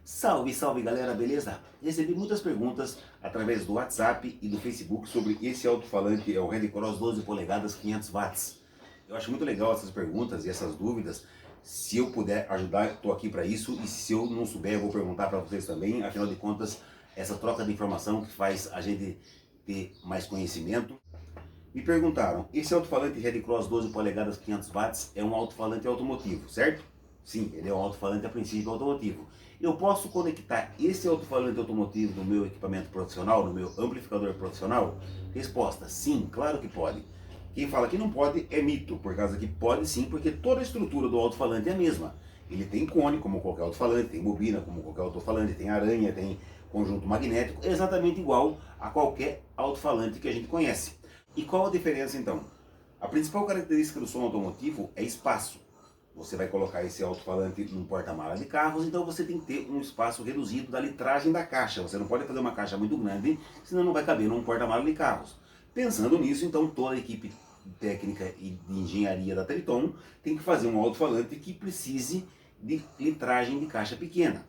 Salve, salve galera, beleza? Recebi muitas perguntas através do WhatsApp e do Facebook sobre esse alto-falante, é o Red Cross 12 polegadas 500 watts. Eu acho muito legal essas perguntas e essas dúvidas. Se eu puder ajudar, estou aqui para isso, e se eu não souber, eu vou perguntar para vocês também. Afinal de contas, essa troca de informação que faz a gente ter mais conhecimento. Me perguntaram, esse alto-falante Red Cross 12 polegadas 500 watts é um alto-falante automotivo, certo? Sim, ele é um alto-falante a princípio automotivo. Eu posso conectar esse alto-falante automotivo no meu equipamento profissional, no meu amplificador profissional? Resposta, sim, claro que pode. Quem fala que não pode é mito, por causa que pode sim, porque toda a estrutura do alto-falante é a mesma. Ele tem cone, como qualquer alto-falante, tem bobina, como qualquer alto-falante, tem aranha, tem conjunto magnético, exatamente igual a qualquer alto-falante que a gente conhece. E qual a diferença então? A principal característica do som automotivo é espaço. Você vai colocar esse alto-falante num porta-mala de carros, então você tem que ter um espaço reduzido da litragem da caixa. Você não pode fazer uma caixa muito grande, senão não vai caber num porta-mala de carros. Pensando nisso, então toda a equipe técnica e de engenharia da Triton tem que fazer um alto-falante que precise de litragem de caixa pequena.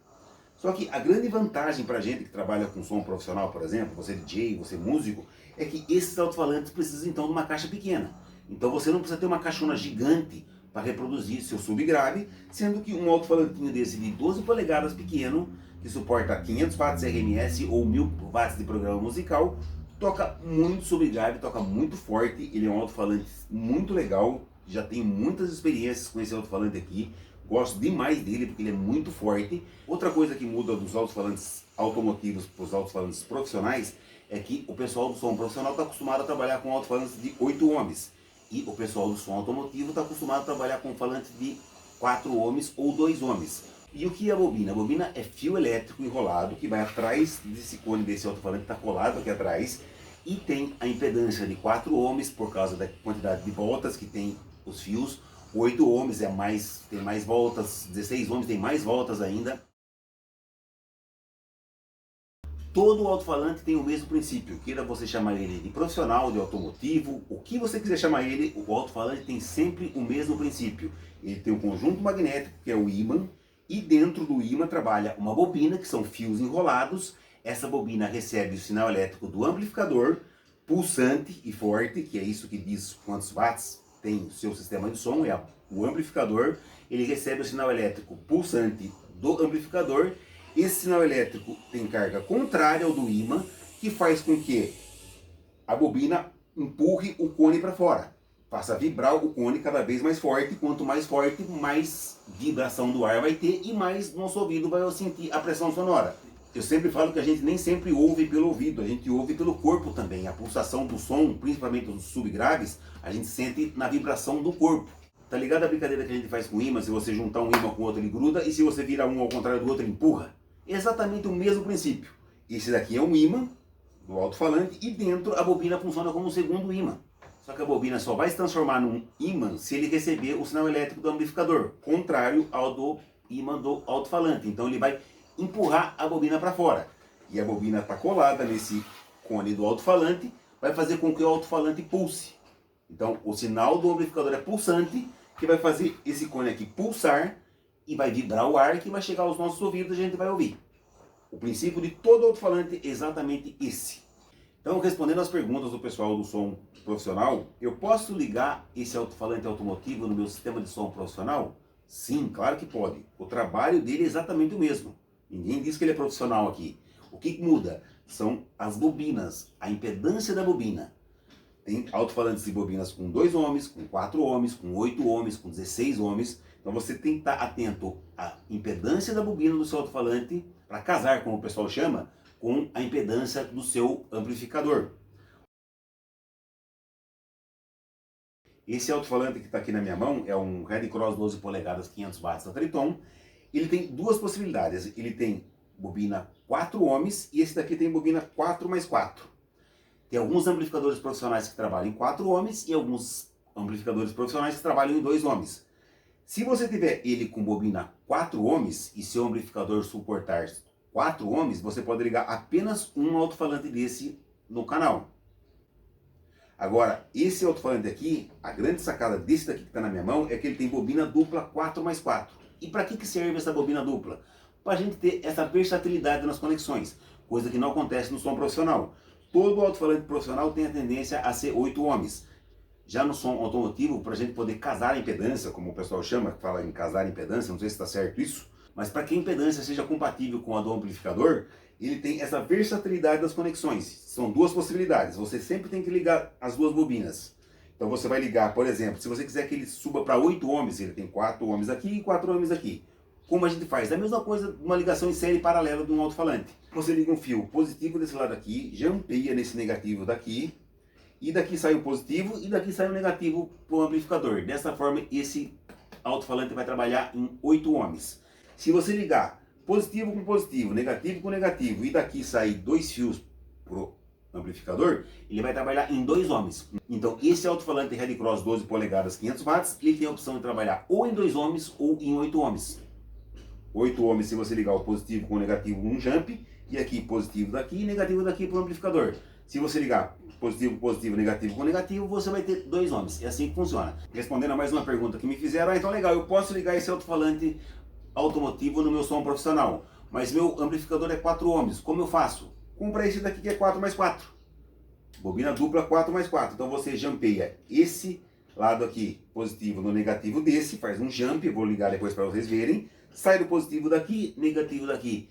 Só que a grande vantagem para a gente que trabalha com som profissional, por exemplo, você DJ, você músico, é que esses alto-falantes precisam então de uma caixa pequena. Então você não precisa ter uma caixona gigante para reproduzir seu subgrave, sendo que um alto-falantinho desse de 12 polegadas pequeno, que suporta 500 watts RMS ou 1000 watts de programa musical, toca muito subgrave, toca muito forte. Ele é um alto-falante muito legal, já tenho muitas experiências com esse alto-falante aqui. Gosto demais dele porque ele é muito forte. Outra coisa que muda dos alto-falantes automotivos para os alto-falantes profissionais é que o pessoal do som profissional está acostumado a trabalhar com alto-falantes de 8 ohms. E o pessoal do som automotivo está acostumado a trabalhar com falantes de 4 ohms ou 2 ohms. E o que é a bobina? A bobina é fio elétrico enrolado que vai atrás desse cone desse alto-falante, está colado aqui atrás. E tem a impedância de 4 ohms por causa da quantidade de voltas que tem os fios. 8 ohms é mais, tem mais voltas, 16 ohms tem mais voltas ainda. Todo alto-falante tem o mesmo princípio, queira você chamar ele de profissional, de automotivo, o que você quiser chamar ele, o alto-falante tem sempre o mesmo princípio. Ele tem um conjunto magnético, que é o ímã, e dentro do ímã trabalha uma bobina, que são fios enrolados. Essa bobina recebe o sinal elétrico do amplificador, pulsante e forte, que é isso que diz quantos watts tem o seu sistema de som, é o amplificador. Ele recebe o sinal elétrico pulsante do amplificador. Esse sinal elétrico tem carga contrária ao do ímã, que faz com que a bobina empurre o cone para fora. Faça vibrar o cone cada vez mais forte. Quanto mais forte, mais vibração do ar vai ter e mais nosso ouvido vai sentir a pressão sonora. Eu sempre falo que a gente nem sempre ouve pelo ouvido, a gente ouve pelo corpo também. A pulsação do som, principalmente os subgraves, a gente sente na vibração do corpo. Tá ligado a brincadeira que a gente faz com ímã? Se você juntar um ímã com o outro, ele gruda, e se você virar um ao contrário do outro, ele empurra. Exatamente o mesmo princípio. Esse daqui é um ímã do alto-falante e dentro a bobina funciona como um segundo ímã. Só que a bobina só vai se transformar num ímã se ele receber o sinal elétrico do amplificador, contrário ao do ímã do alto-falante. Então ele vai empurrar a bobina para fora. E a bobina está colada nesse cone do alto-falante, vai fazer com que o alto-falante pulse. Então o sinal do amplificador é pulsante, que vai fazer esse cone aqui pulsar, e vai vibrar o ar que vai chegar aos nossos ouvidos e a gente vai ouvir. O princípio de todo alto-falante é exatamente esse. Então, respondendo às perguntas do pessoal do som profissional, eu posso ligar esse alto-falante automotivo no meu sistema de som profissional? Sim, claro que pode. O trabalho dele é exatamente o mesmo. Ninguém diz que ele é profissional aqui. O que muda são as bobinas, a impedância da bobina. Tem alto-falantes de bobinas com 2 ohms, com 4 ohms, com 8 ohms, com 16 ohms. Então você tem que estar atento à impedância da bobina do seu alto-falante para casar, como o pessoal chama, com a impedância do seu amplificador. Esse alto-falante que está aqui na minha mão é um Red Cross 12 polegadas 500 watts da Triton. Ele tem duas possibilidades. Ele tem bobina 4 ohms e esse daqui tem bobina 4 mais 4. Tem alguns amplificadores profissionais que trabalham em 4 ohms e alguns amplificadores profissionais que trabalham em 2 ohms. Se você tiver ele com bobina 4 ohms e seu amplificador suportar 4 ohms, você pode ligar apenas um alto-falante desse no canal. Agora, esse alto-falante aqui, a grande sacada desse daqui que está na minha mão é que ele tem bobina dupla 4 mais 4. E para que serve essa bobina dupla? para a gente ter essa versatilidade nas conexões, coisa que não acontece no som profissional. Todo alto-falante profissional tem a tendência a ser 8 ohms. Já no som automotivo, para a gente poder casar a impedância, como o pessoal chama, fala em casar a impedância, não sei se está certo isso, mas para que a impedância seja compatível com a do amplificador, ele tem essa versatilidade das conexões. São duas possibilidades, você sempre tem que ligar as duas bobinas. Então você vai ligar, por exemplo, se você quiser que ele suba para 8 ohms, ele tem 4 ohms aqui e 4 ohms aqui. Como a gente faz? É a mesma coisa, uma ligação em série paralela de um alto-falante. Você liga um fio positivo desse lado aqui, jampeia nesse negativo daqui, e daqui sai o positivo e daqui sai o negativo para o amplificador. Dessa forma, esse alto-falante vai trabalhar em 8 ohms. Se você ligar positivo com positivo, negativo com negativo, e daqui sair 2 fios para o amplificador, ele vai trabalhar em 2 ohms. Então, esse alto-falante Red Cross 12 polegadas 500 watts, ele tem a opção de trabalhar ou em 2 ohms ou em 8 ohms. 8 ohms se você ligar o positivo com o negativo num jump, e aqui positivo daqui e negativo daqui para o amplificador. Se você ligar positivo, positivo, negativo com negativo, você vai ter 2 ohms. É assim que funciona. Respondendo a mais uma pergunta que me fizeram, então legal, eu posso ligar esse alto-falante automotivo no meu som profissional, mas meu amplificador é 4 ohms, como eu faço? Compra esse daqui que é 4 mais 4. Bobina dupla 4 mais 4. Então você jampeia esse lado aqui positivo no negativo desse, faz um jump, vou ligar depois para vocês verem, sai do positivo daqui, negativo daqui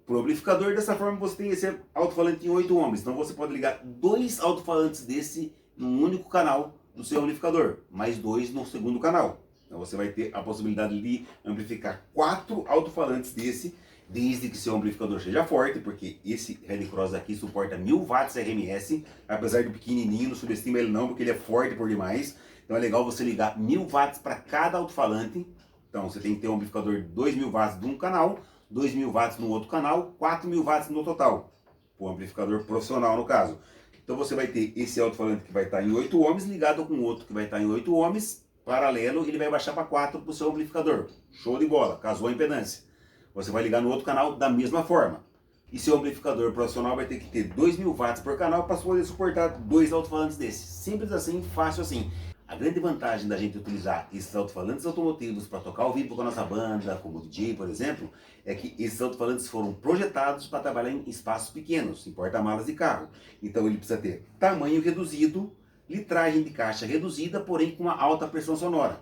para o amplificador. Dessa forma você tem esse alto-falante em 8 ohms. Então você pode ligar 2 alto-falantes desse num único canal do seu amplificador, mais 2 no segundo canal. Então você vai ter a possibilidade de amplificar 4 alto-falantes desse, desde que seu amplificador seja forte, porque esse Red Cross aqui suporta 1000 watts RMS, apesar do pequenininho, não subestima ele não, porque ele é forte por demais. Então é legal você ligar 1000 watts para cada alto-falante. Então você tem que ter um amplificador de 2000 watts de um canal, 2000 watts no outro canal, 4000 watts no total. O amplificador profissional no caso. Então você vai ter esse alto-falante que vai estar em 8 ohms ligado com outro que vai estar em 8 ohms, paralelo, ele vai baixar para 4 para o seu amplificador. Show de bola, casou a impedância. Você vai ligar no outro canal da mesma forma. E seu amplificador profissional vai ter que ter 2000 watts por canal para poder suportar 2 alto-falantes desses. Simples assim, fácil assim. A grande vantagem da gente utilizar esses alto-falantes automotivos para tocar ao vivo com a nossa banda, como DJ, por exemplo, é que esses alto-falantes foram projetados para trabalhar em espaços pequenos, em porta-malas de carro. Então ele precisa ter tamanho reduzido, litragem de caixa reduzida, porém com uma alta pressão sonora.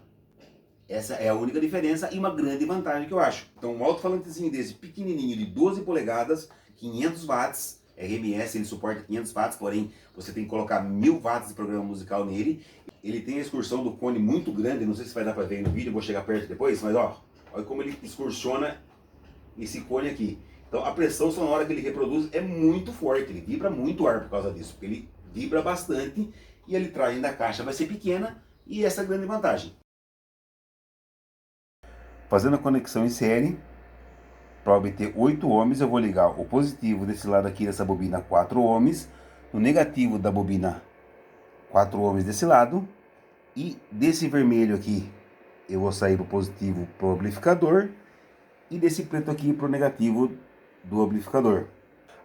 Essa é a única diferença e uma grande vantagem que eu acho. Então um alto-falantezinho desse pequenininho de 12 polegadas, 500 watts, RMS, ele suporta 500 watts, porém você tem que colocar 1000 watts de programa musical nele. Ele tem a excursão do cone muito grande, não sei se vai dar para ver no vídeo, vou chegar perto depois, mas ó, olha como ele excursiona esse cone aqui. Então a pressão sonora que ele reproduz é muito forte, ele vibra muito ar por causa disso, porque ele vibra bastante e a litragem da caixa vai ser pequena, e essa é a grande vantagem. Fazendo a conexão em série, para obter 8 ohms, eu vou ligar o positivo desse lado aqui dessa bobina 4 ohms, o negativo da bobina 4 ohms desse lado, e desse vermelho aqui eu vou sair para o positivo para o amplificador, e desse preto aqui para o negativo do amplificador.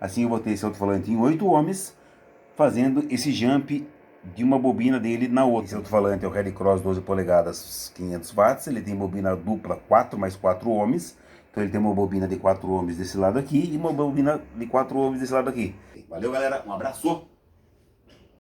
Assim eu vou ter esse alto-falante em 8 ohms, fazendo esse jump de uma bobina dele na outra. Esse alto-falante é o Red Cross 12 polegadas 500 watts, ele tem bobina dupla 4 mais 4 ohms, então ele tem uma bobina de 4 ohms desse lado aqui e uma bobina de 4 ohms desse lado aqui. Valeu galera, um abraço!